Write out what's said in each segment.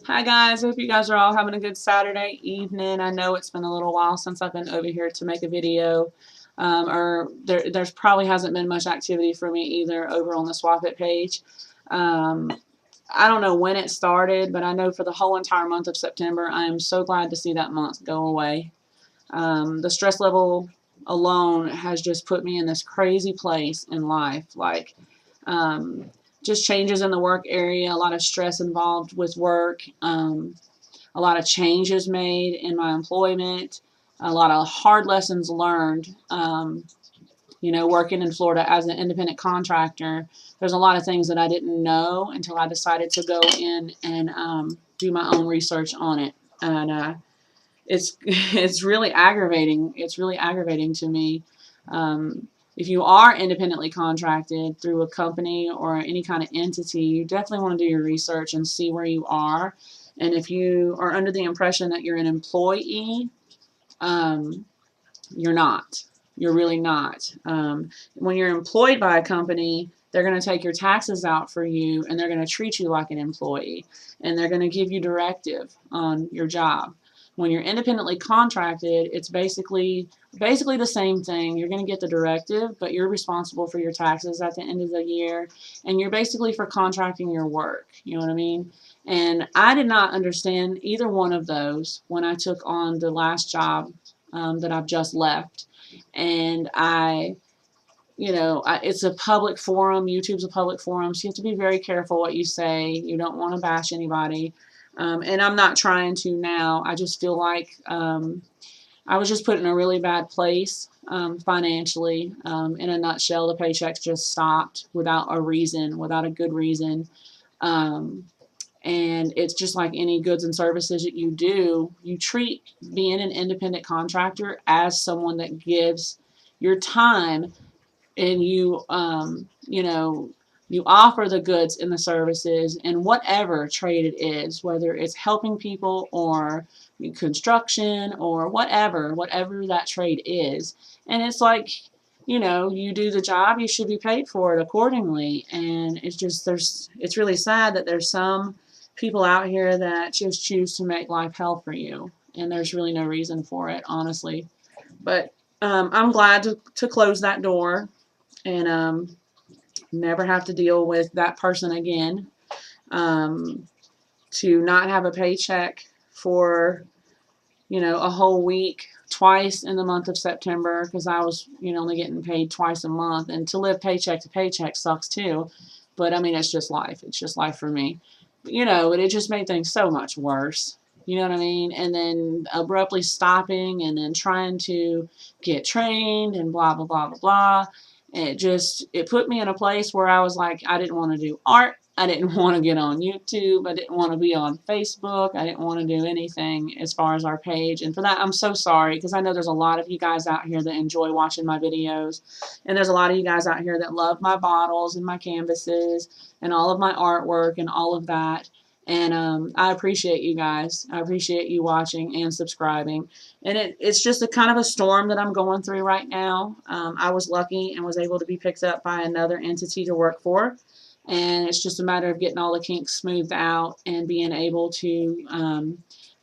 Hi guys, hope you guys are all having a good Saturday evening. I know it's been a little while since I've been over here to make a video, or there's probably hasn't been much activity for me either over on the Swap It page. Um, I don't know when it started, but I know for the whole entire month of September, I am so glad to see that month go away. The stress level alone has just put me in this crazy place in life. Um, just changes in the work area, a lot of stress involved with work, a lot of changes made in my employment, a lot of hard lessons learned. Working in Florida as an independent contractor, there's a lot of things that I didn't know until I decided to go in and do my own research on it. And it's it's really aggravating. It's really aggravating to me. If you are independently contracted through a company or any kind of entity, you definitely want to do your research and see where you are. And if you are under the impression that you're an employee, um, you're not. You're really not. When you're employed by a company, they're going to take your taxes out for you and they're going to treat you like an employee and they're going to give you directive on your job. When you're independently contracted, it's basically the same thing. You're going to get the directive, but you're responsible for your taxes at the end of the year, and you're basically for contracting your work. You know what I mean? And I did not understand either one of those when I took on the last job that I've just left. And it's a public forum. YouTube's a public forum, so you have to be very careful what you say. You don't want to bash anybody. And I'm not trying to now. I just feel like I was just put in a really bad place financially. In a nutshell, the paychecks just stopped without a reason, without a good reason. Um, and it's just like any goods and services that you do, you treat being an independent contractor as someone that gives your time, and you offer the goods and the services in whatever trade it is, whether it's helping people or construction or whatever that trade is. And it's like, you do the job, you should be paid for it accordingly. And it's really sad that there's some people out here that just choose to make life hell for you. And there's really no reason for it, honestly. But I'm glad to close that door and never have to deal with that person again. Um, to not have a paycheck for, a whole week, twice in the month of September, because I was, only getting paid twice a month. And to live paycheck to paycheck sucks too. But I mean, it's just life. It's just life for me. It just made things so much worse. You know what I mean? And then abruptly stopping and then trying to get trained and blah, blah, blah, blah, blah. It put me in a place where I was like, I didn't want to do art. I didn't want to get on YouTube. I didn't want to be on Facebook. I didn't want to do anything as far as our page. And for that, I'm so sorry, because I know there's a lot of you guys out here that enjoy watching my videos. And there's a lot of you guys out here that love my bottles and my canvases and all of my artwork and all of that. And I appreciate you guys. I appreciate you watching and subscribing. And it's just a kind of a storm that I'm going through right now. I was lucky and was able to be picked up by another entity to work for. And it's just a matter of getting all the kinks smoothed out and being able to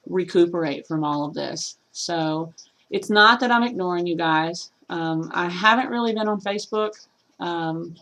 recuperate from all of this. So it's not that I'm ignoring you guys. I haven't really been on Facebook. Um,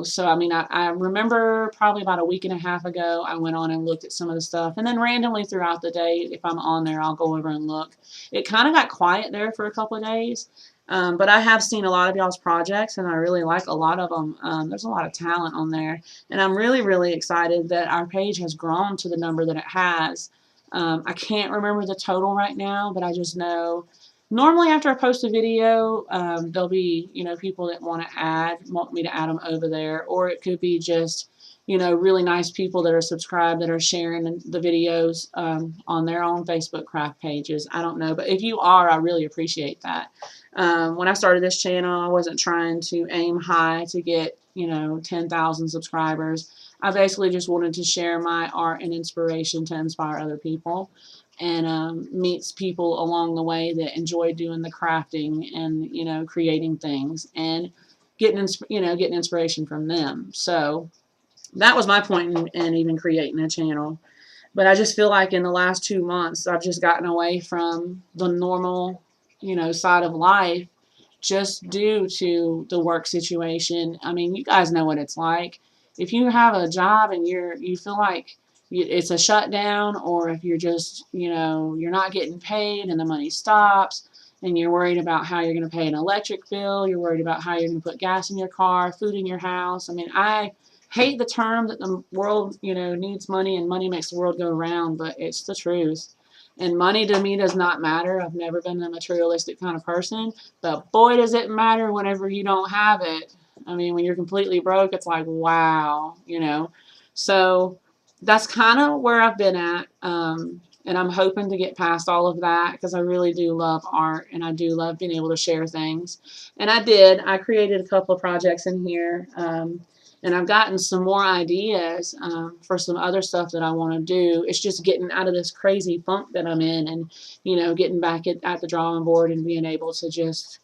so I mean, I remember probably about a week and a half ago, I went on and looked at some of the stuff, and then randomly throughout the day, if I'm on there, I'll go over and look. It kind of got quiet there for a couple of days, but I have seen a lot of y'all's projects, and I really like a lot of them. There's a lot of talent on there, and I'm really, really excited that our page has grown to the number that it has. I can't remember the total right now, but I just know normally after I post a video, there'll be, people that want me to add them over there, or it could be just, really nice people that are subscribed that are sharing the videos on their own Facebook craft pages. I don't know, but if you are, I really appreciate that. When I started this channel, I wasn't trying to aim high to get, 10,000 subscribers. I basically just wanted to share my art and inspiration to inspire other people, and meets people along the way that enjoy doing the crafting and creating things and getting inspiration from them. So that was my point in even creating a channel. But I just feel like in the last 2 months, I've just gotten away from the normal, side of life just due to the work situation. I mean, you guys know what it's like. If you have a job and you feel like it's a shutdown, or if you're just, you're not getting paid and the money stops, and you're worried about how you're going to pay an electric bill, you're worried about how you're going to put gas in your car, food in your house. I mean, I hate the term that the world, needs money and money makes the world go round, but it's the truth. And money to me does not matter. I've never been a materialistic kind of person, but boy, does it matter whenever you don't have it. I mean, when you're completely broke, it's like, wow. So that's kind of where I've been at. And I'm hoping to get past all of that because I really do love art and I do love being able to share things. And I created a couple of projects in here. And I've gotten some more ideas for some other stuff that I want to do. It's just getting out of this crazy funk that I'm in, and getting back at the drawing board and being able to just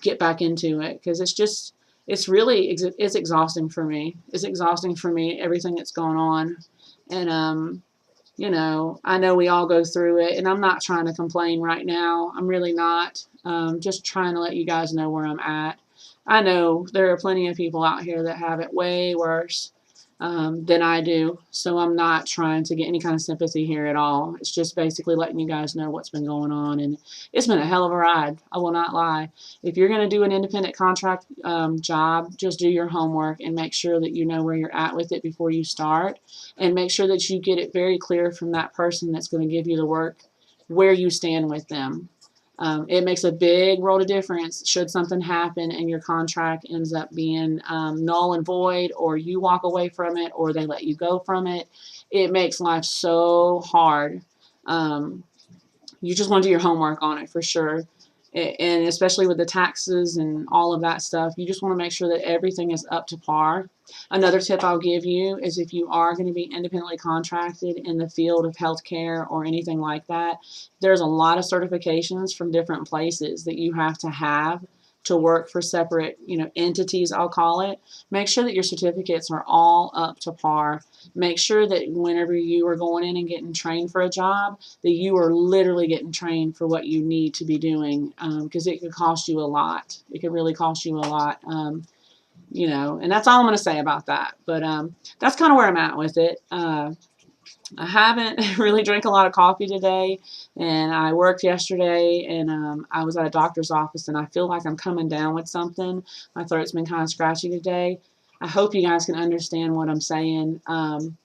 get back into it, because it's exhausting for me. It's exhausting for me, everything that's going on. And I know we all go through it, and I'm not trying to complain right now. I'm really not. Just trying to let you guys know where I'm at. I know there are plenty of people out here that have it way worse than I do, so I'm not trying to get any kind of sympathy here at all. It's just basically letting you guys know what's been going on, and it's been a hell of a ride. I will not lie. If you're going to do an independent contract job, just do your homework and make sure that you know where you're at with it before you start, and make sure that you get it very clear from that person that's going to give you the work where you stand with them. It makes a big world of difference should something happen and your contract ends up being null and void, or you walk away from it, or they let you go from it. It makes life so hard. Um, you just want to do your homework on it for sure. And especially with the taxes and all of that stuff, you just want to make sure that everything is up to par. Another tip I'll give you is, if you are going to be independently contracted in the field of healthcare or anything like that, there's a lot of certifications from different places that you have to work for separate, entities, I'll call it. Make sure that your certificates are all up to par. Make sure that whenever you are going in and getting trained for a job, that you are literally getting trained for what you need to be doing, because it could cost you a lot. It could really cost you a lot. And that's all I'm going to say about that. But that's kind of where I'm at with it. I haven't really drank a lot of coffee today, and I worked yesterday, and I was at a doctor's office, and I feel like I'm coming down with something. My throat's been kind of scratchy today. I hope you guys can understand what I'm saying. And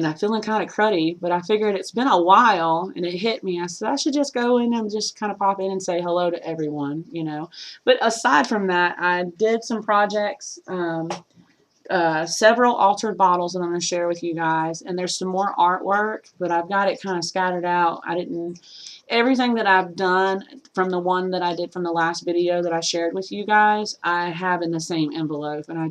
I'm feeling kind of cruddy, but I figured it's been a while, and it hit me. I said I should just go in and just kind of pop in and say hello to everyone. But aside from that, I did some projects. Several altered bottles that I'm going to share with you guys, and there's some more artwork, but I've got it kind of scattered out. Everything that I've done from the one that I did from the last video that I shared with you guys, I have in the same envelope, and I'm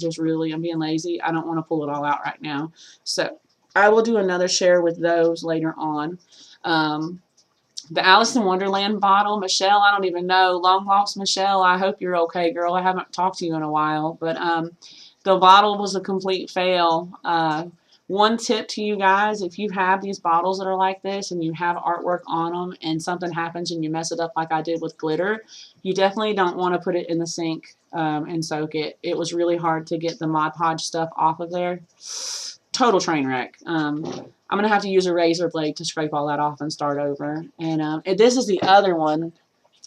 being lazy. I don't want to pull it all out right now. So I will do another share with those later on. The Alice in Wonderland bottle, Michelle, I don't even know. Long lost Michelle, I hope you're okay, girl. I haven't talked to you in a while, but the bottle was a complete fail. One tip to you guys, if you have these bottles that are like this and you have artwork on them and something happens and you mess it up like I did with glitter, you definitely don't want to put it in the sink and soak it. It was really hard to get the Mod Podge stuff off of there. Total train wreck. I'm going to have to use a razor blade to scrape all that off and start over. And this is the other one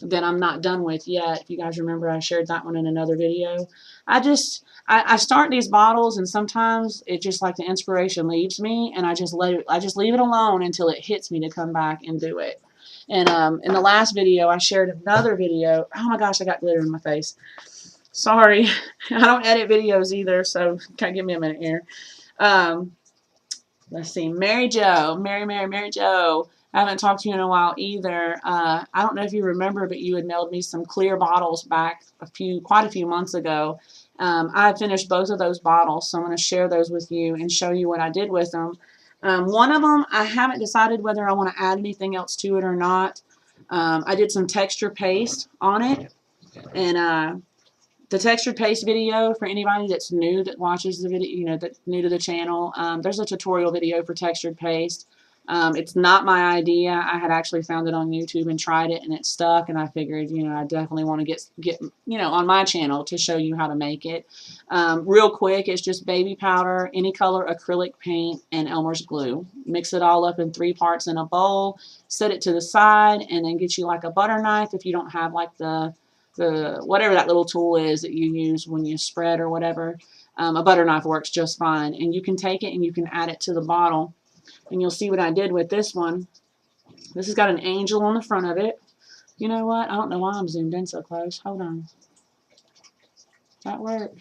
that I'm not done with yet. If you guys remember, I shared that one in another video. I start these bottles, and sometimes it just like the inspiration leaves me, and I just leave it alone until it hits me to come back and do it. And in the last video, I shared another video. Oh my gosh, I got glitter in my face. Sorry. I don't edit videos either, so give me a minute here. Let's see. Mary Jo. Mary Jo. I haven't talked to you in a while either. I don't know if you remember, but you had mailed me some clear bottles back quite a few months ago. I finished both of those bottles, so I'm going to share those with you and show you what I did with them. One of them, I haven't decided whether I want to add anything else to it or not. I did some texture paste on it, and The textured paste video, for anybody that's new that watches the video, you know, that's new to the channel, there's a tutorial video for textured paste. It's not my idea. I had actually found it on YouTube and tried it, and it stuck, and I figured, you know, I definitely want to get you know, on my channel to show you how to make it. Real quick, it's just baby powder, any color acrylic paint, and Elmer's glue. Mix it all up in 3 parts in a bowl, set it to the side, and then get you like a butter knife if you don't have like the whatever that little tool is that you use when you spread or whatever. A butter knife works just fine, and you can take it and you can add it to the bottle. And you'll see what I did with this one. This has got an angel on the front of it. You know what? I don't know why I'm zoomed in so close. Hold on. Does that work?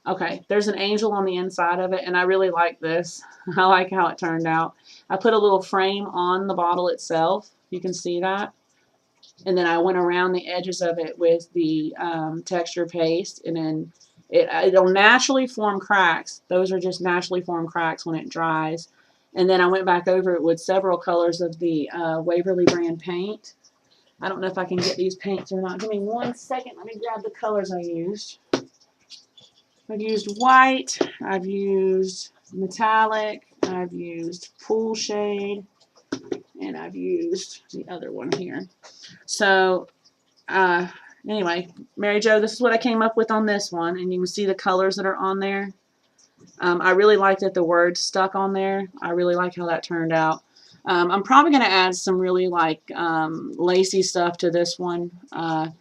Okay, there's an angel on the inside of it, and I really like this. I like how it turned out. I put a little frame on the bottle itself. You can see that. And then I went around the edges of it with the texture paste, and then it'll naturally form cracks. Those are just naturally formed cracks when it dries. And then I went back over it with several colors of the Waverly brand paint. I don't know if I can get these paints or not. Give me 1 second. Let me grab the colors I used. I've used white. I've used metallic. I've used pool shade. And I've used the other one here. So, anyway, Mary Jo, this is what I came up with on this one. And you can see the colors that are on there. I really like that the word stuck on there. I really like how that turned out. I'm probably going to add some really like lacy stuff to this one. I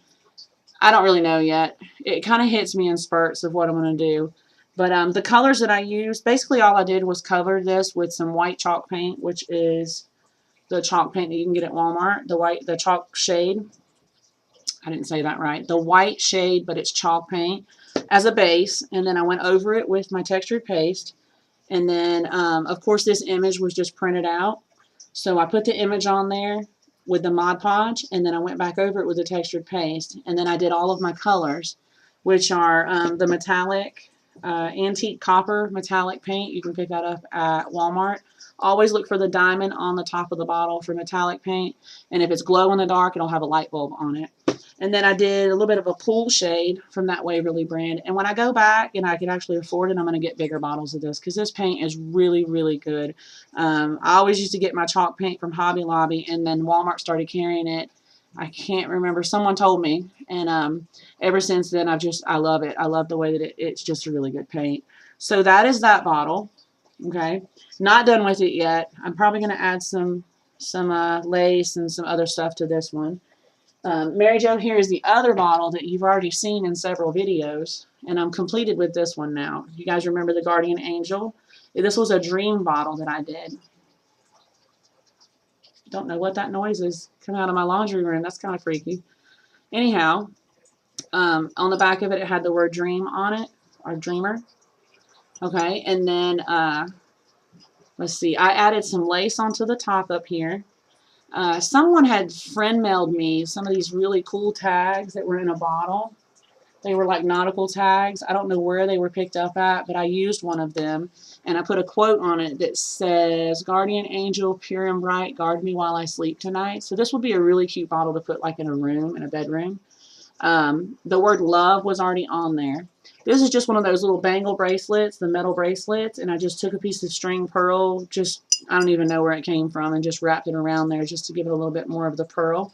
don't really know yet. It kind of hits me in spurts of what I'm going to do. But the colors that I used, basically all I did was cover this with some white chalk paint, which is the chalk paint that you can get at Walmart. The chalk shade. I didn't say that right. The white shade, but it's chalk paint as a base, and then I went over it with my textured paste, and then of course this image was just printed out, so I put the image on there with the Mod Podge, and then I went back over it with the textured paste, and then I did all of my colors, which are the metallic antique copper metallic paint. You can pick that up at Walmart. Always look for the diamond on the top of the bottle for metallic paint, and if it's glow in the dark, it'll have a light bulb on it. And then I did a little bit of a pool shade from that Waverly brand. And when I go back and I can actually afford it, I'm going to get bigger bottles of this because this paint is really, really good. I always used to get my chalk paint from Hobby Lobby, and then Walmart started carrying it. I can't remember. Someone told me. And ever since then, I love it. I love the way that it's just a really good paint. So that is that bottle. Okay. Not done with it yet. I'm probably going to add some lace and some other stuff to this one. Mary Jo, here is the other bottle that you've already seen in several videos, and I'm completed with this one now. You guys remember the Guardian Angel? This was a dream bottle that I did. Don't know what that noise is coming out of my laundry room. That's kind of freaky. Anyhow, on the back of it, it had the word dream on it, or dreamer. Okay, and then, let's see, I added some lace onto the top up here. Someone had friend mailed me some of these really cool tags that were in a bottle. They were like nautical tags. I don't know where they were picked up at, but I used one of them, and I put a quote on it that says, "Guardian angel, pure and bright, guard me while I sleep tonight." So this would be a really cute bottle to put like in a room, in a bedroom. The word love was already on there. This is just one of those little bangle bracelets, the metal bracelets, and I just took a piece of string pearl, I don't even know where it came from, and just wrapped it around there just to give it a little bit more of the pearl.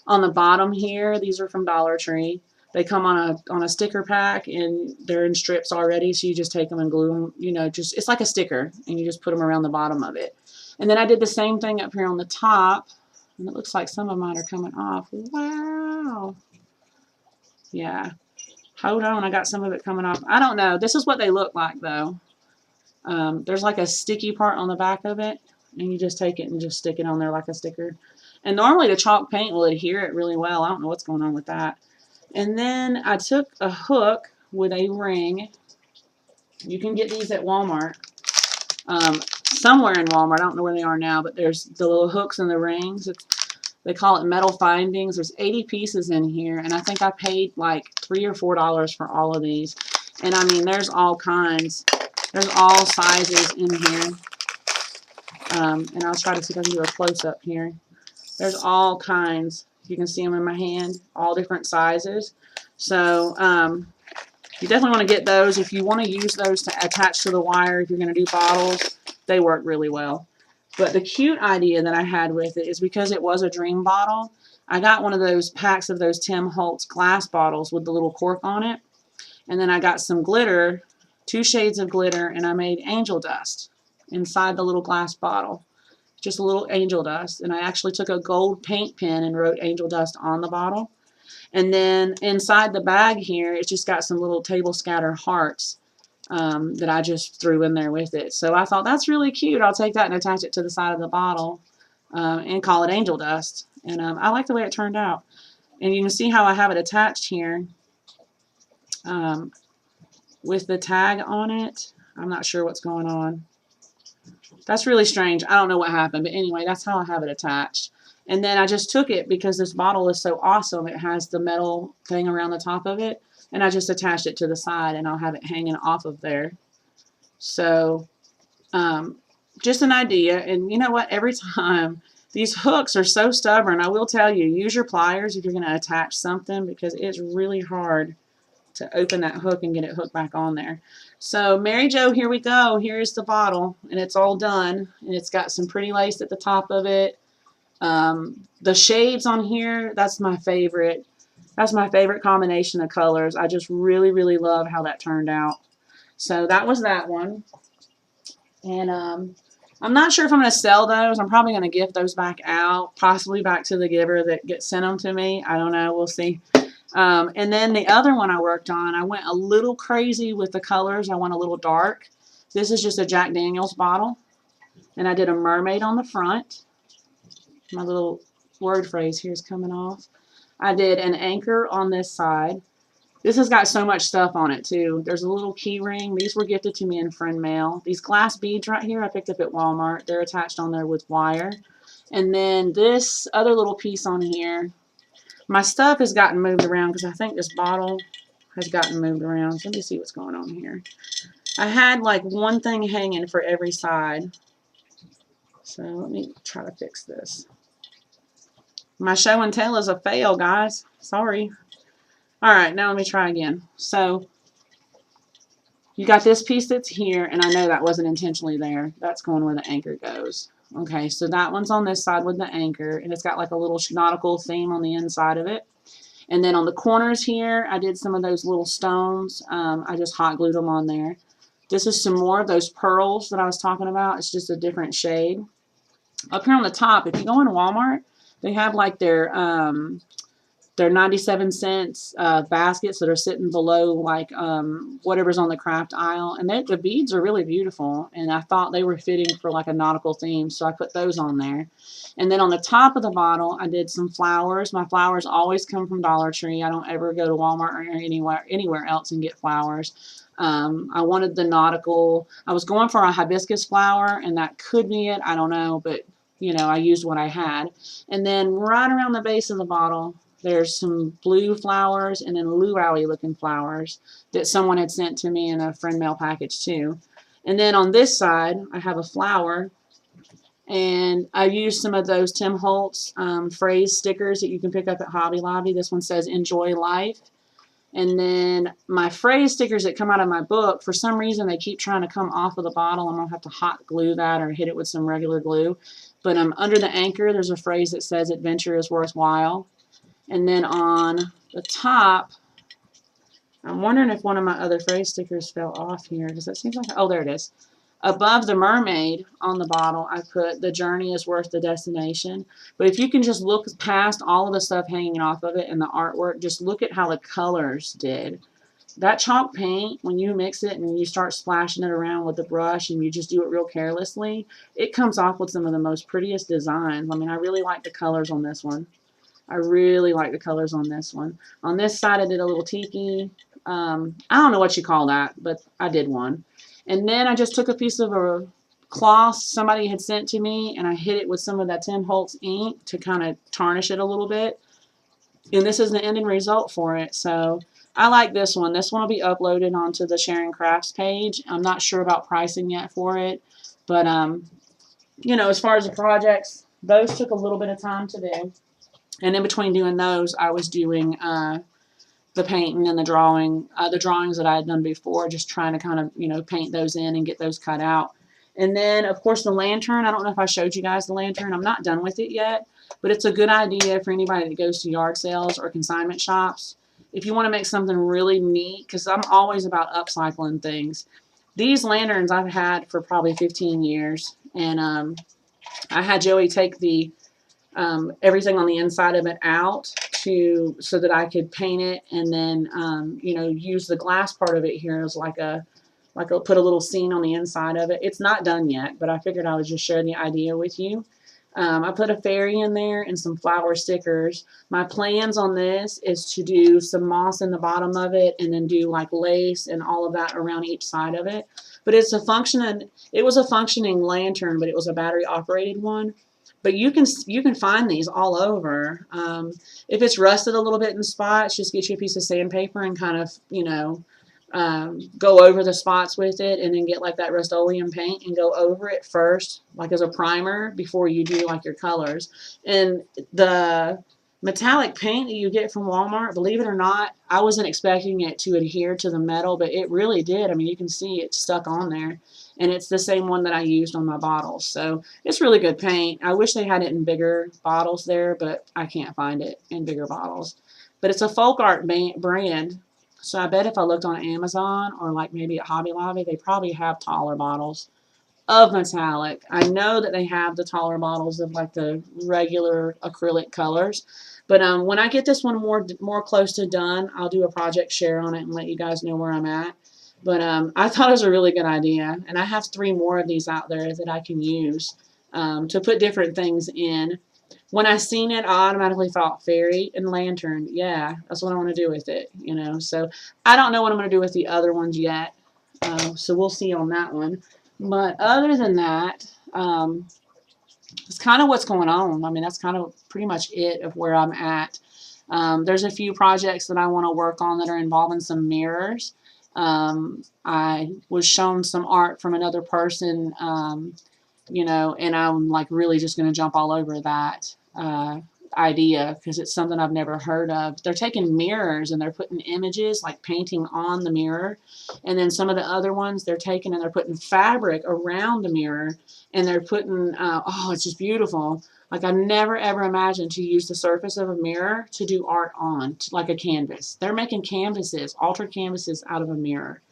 On the bottom here, these are from Dollar Tree. They come on a sticker pack, and they're in strips already, so you just take them and glue them, you know, it's like a sticker, and you just put them around the bottom of it. And then I did the same thing up here on the top, and it looks like some of mine are coming off. Wow. Yeah. Hold on, I got some of it coming off. I don't know. This is what they look like, though. There's like a sticky part on the back of it, and you just take it and just stick it on there like a sticker. And normally the chalk paint will adhere it really well. I don't know what's going on with that. And then I took a hook with a ring. You can get these at Walmart. Somewhere in Walmart. I don't know where they are now, but there's the little hooks and the rings. They call it metal findings. There's 80 pieces in here, and I think I paid like $3 or $4 for all of these. And I mean, there's all kinds. There's all sizes in here. And I'll try to see if I can do a close-up here. There's all kinds. You can see them in my hand, all different sizes. So You definitely want to get those. If you want to use those to attach to the wire, if you're going to do bottles, they work really well. But the cute idea that I had with it is because it was a dream bottle, I got one of those packs of those Tim Holtz glass bottles with the little cork on it. And then I got some glitter, 2 shades of glitter, and I made angel dust inside the little glass bottle. Just a little angel dust. And I actually took a gold paint pen and wrote angel dust on the bottle. And then inside the bag here, it's just got some little table scatter hearts that I just threw in there with it. So I thought that's really cute. I'll take that and attach it to the side of the bottle and call it angel dust. And I like the way it turned out. And you can see how I have it attached here with the tag on it. I'm not sure what's going on. That's really strange. I don't know what happened. But anyway, that's how I have it attached. And then I just took it because this bottle is so awesome. It has the metal thing around the top of it. And I just attached it to the side, and I'll have it hanging off of there. So just an idea. And you know what? Every time, these hooks are so stubborn. I will tell you, use your pliers if you're going to attach something, because it's really hard to open that hook and get it hooked back on there. So Mary Jo, here we go. Here's the bottle, and it's all done. And it's got some pretty lace at the top of it. The shades on here, that's my favorite. That's my favorite combination of colors. I just really, really love how that turned out. So that was that one. And I'm not sure if I'm going to sell those. I'm probably going to give those back out, possibly back to the giver that gets sent them to me. I don't know. We'll see. And then the other one I worked on, I went a little crazy with the colors. I went a little dark. This is just a Jack Daniel's bottle. And I did a mermaid on the front. My little word phrase here is coming off. I did an anchor on this side. This has got so much stuff on it too. There's a little key ring. These were gifted to me in friend mail. These glass beads right here I picked up at Walmart. They're attached on there with wire. And then this other little piece on here. My stuff has gotten moved around because I think this bottle has gotten moved around. So let me see what's going on here. I had like one thing hanging for every side. So let me try to fix this. My show and tell is a fail, guys. Sorry. All right, now let me try again. So you got this piece that's here, and I know that wasn't intentionally there. That's going where the anchor goes. Okay, so that one's on this side with the anchor, and it's got like a little nautical theme on the inside of it. And then on the corners here, I did some of those little stones. I just hot glued them on there. This is some more of those pearls that I was talking about. It's just a different shade. Up here on the top, if you go in Walmart, they have like their 97 cents baskets that are sitting below like whatever's on the craft aisle. And the beads are really beautiful. And I thought they were fitting for like a nautical theme. So I put those on there. And then on the top of the bottle, I did some flowers. My flowers always come from Dollar Tree. I don't ever go to Walmart or anywhere else and get flowers. I wanted the nautical. I was going for a hibiscus flower, and that could be it. I don't know. But, you know, I used what I had. And then right around the base of the bottle, there's some blue flowers and then luau-y looking flowers that someone had sent to me in a friend mail package too. And then on this side, I have a flower, and I used some of those Tim Holtz phrase stickers that you can pick up at Hobby Lobby. This one says "Enjoy Life." And then my phrase stickers that come out of my book, for some reason they keep trying to come off of the bottle. I'm going to have to hot glue that or hit it with some regular glue. But under the anchor, there's a phrase that says "Adventure is worthwhile." And then on the top, I'm wondering if one of my other phrase stickers fell off here, because it seems like, oh, there it is. Above the mermaid on the bottle, I put "The journey is worth the destination." But if you can just look past all of the stuff hanging off of it and the artwork, just look at how the colors did. That chalk paint, when you mix it and you start splashing it around with the brush and you just do it real carelessly, it comes off with some of the most prettiest designs. I mean, I really like the colors on this one. I really like the colors on this one. On this side, I did a little tiki. I don't know what you call that, but I did one. And then I just took a piece of a cloth somebody had sent to me, and I hit it with some of that Tim Holtz ink to kind of tarnish it a little bit. And this is the ending result for it. So I like this one. This one will be uploaded onto the Sharing Crafts page. I'm not sure about pricing yet for it. But, you know, as far as the projects, those took a little bit of time to do. And in between doing those, I was doing the the painting and the drawings that I had done before, just trying to kind of, paint those in and get those cut out. And then, of course, the lantern. I don't know if I showed you guys the lantern. I'm not done with it yet, but it's a good idea for anybody that goes to yard sales or consignment shops. If you want to make something really neat, because I'm always about upcycling things. These lanterns I've had for probably 15 years, and I had Joey take the everything on the inside of it out so that I could paint it, and then use the glass part of it here as put a little scene on the inside of it. It's not done yet, but I figured I would just share the idea with you. I put a fairy in there and some flower stickers. My plans on this is to do some moss in the bottom of it, and then do like lace and all of that around each side of it. But it was a functioning lantern, but it was a battery operated one. But you can find these all over. If it's rusted a little bit in spots, just get you a piece of sandpaper and kind of go over the spots with it, and then get like that Rust-Oleum paint and go over it first, like as a primer, before you do like your colors. And the metallic paint that you get from Walmart, believe it or not, I wasn't expecting it to adhere to the metal, but it really did. I mean, you can see it stuck on there, and it's the same one that I used on my bottles. So it's really good paint. I wish they had it in bigger bottles there, but I can't find it in bigger bottles. But it's a folk art brand. So I bet if I looked on Amazon or like maybe at Hobby Lobby, they probably have taller bottles of metallic. I know that they have the taller bottles of like the regular acrylic colors. But when I get this one more close to done, I'll do a project share on it and let you guys know where I'm at. But I thought it was a really good idea. And I have 3 more of these out there that I can use to put different things in. When I seen it, I automatically thought fairy and lantern. Yeah, that's what I want to do with it, So I don't know what I'm going to do with the other ones yet. So we'll see on that one. But other than that, it's kind of what's going on. I mean, that's kind of pretty much it of where I'm at. There's a few projects that I want to work on that are involving some mirrors. I was shown some art from another person, and I'm like really just going to jump all over that idea because it's something I've never heard of. They're taking mirrors and they're putting images, like painting on the mirror. And then some of the other ones they're taking and they're putting fabric around the mirror, and they're putting, it's just beautiful. Like I never ever imagined to use the surface of a mirror to do art on, like a canvas. They're making canvases, altered canvases out of a mirror.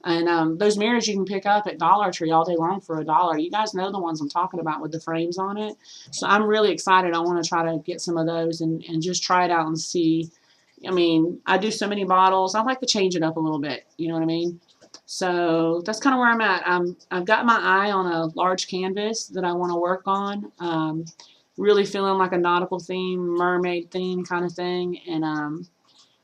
And those mirrors you can pick up at Dollar Tree all day long for $1. You guys know the ones I'm talking about with the frames on it. So I'm really excited. I want to try to get some of those and just try it out and see. I mean, I do so many bottles. I like to change it up a little bit. You know what I mean? So that's kind of where I'm at. I've got my eye on a large canvas that I want to work on. Really feeling like a nautical theme, mermaid theme kind of thing. And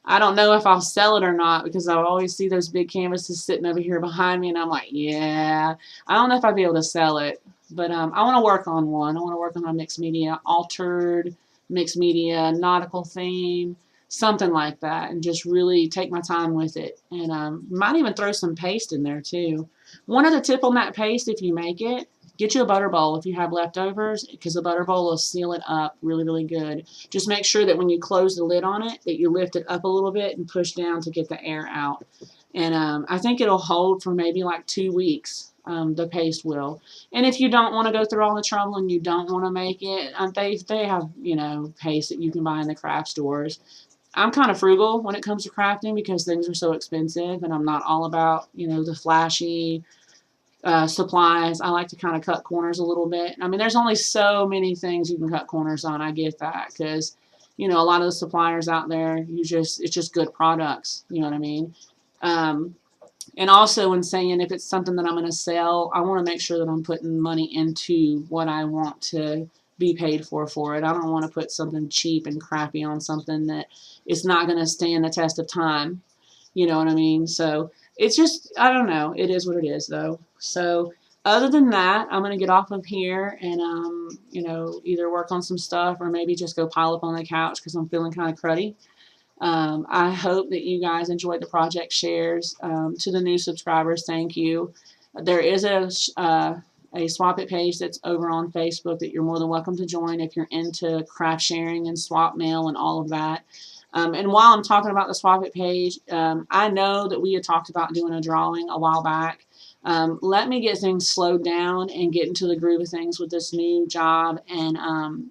I don't know if I'll sell it or not because I always see those big canvases sitting over here behind me, and I'm like, yeah, I don't know if I'll be able to sell it. But I want to work on one. I want to work on a mixed media, altered mixed media, nautical theme, something like that, and just really take my time with it. And might even throw some paste in there too. One other tip on that paste, if you make it, get you a butter bowl if you have leftovers, because the butter bowl will seal it up really, really good. Just make sure that when you close the lid on it, that you lift it up a little bit and push down to get the air out. And I think it'll hold for maybe like 2 weeks. The paste will. And if you don't want to go through all the trouble and you don't want to make it, they have, paste that you can buy in the craft stores. I'm kind of frugal when it comes to crafting because things are so expensive, and I'm not all about, the flashy supplies. I like to kind of cut corners a little bit. I mean, there's only so many things you can cut corners on. I get that because, a lot of the suppliers out there, it's just good products. You know what I mean? And also in saying if it's something that I'm going to sell, I want to make sure that I'm putting money into what I want to be paid for it. I don't want to put something cheap and crappy on something that is not going to stand the test of time. You know what I mean? So it's just, I don't know. It is what it is, though. So other than that, I'm going to get off of here and, either work on some stuff or maybe just go pile up on the couch because I'm feeling kind of cruddy. I hope that you guys enjoyed the project shares. To the new subscribers, thank you. There is a Swap It page that's over on Facebook that you're more than welcome to join if you're into craft sharing and swap mail and all of that. And while I'm talking about the Swap It page, I know that we had talked about doing a drawing a while back. Let me get things slowed down and get into the groove of things with this new job and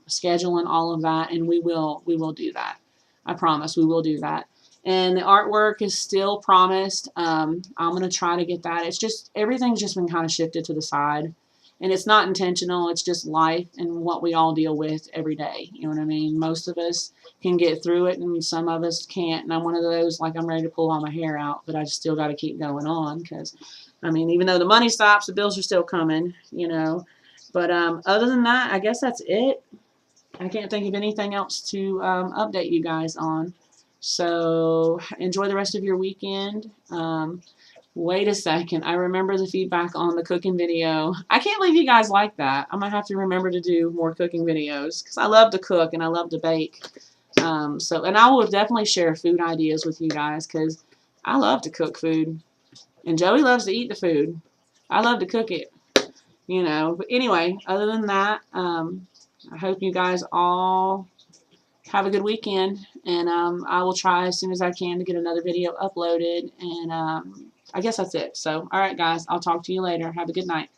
scheduling all of that, and we will do that. I promise we will do that. And the artwork is still promised. I'm gonna try to get that. It's just everything's just been kind of shifted to the side, and it's not intentional. It's just life and what we all deal with every day. You know what I mean? Most of us can get through it, and some of us can't. And I'm one of those, like, I'm ready to pull all my hair out, but I just still got to keep going on because, I mean, even though the money stops, the bills are still coming, you know. But other than that, I guess that's it. I can't think of anything else to update you guys on. So enjoy the rest of your weekend. Wait a second. I remember the feedback on the cooking video. I can't believe you guys like that. I'm going to have to remember to do more cooking videos because I love to cook and I love to bake. And I will definitely share food ideas with you guys because I love to cook food. And Joey loves to eat the food. I love to cook it, you know. But anyway, other than that, I hope you guys all have a good weekend. And I will try as soon as I can to get another video uploaded. And I guess that's it. So, all right, guys, I'll talk to you later. Have a good night.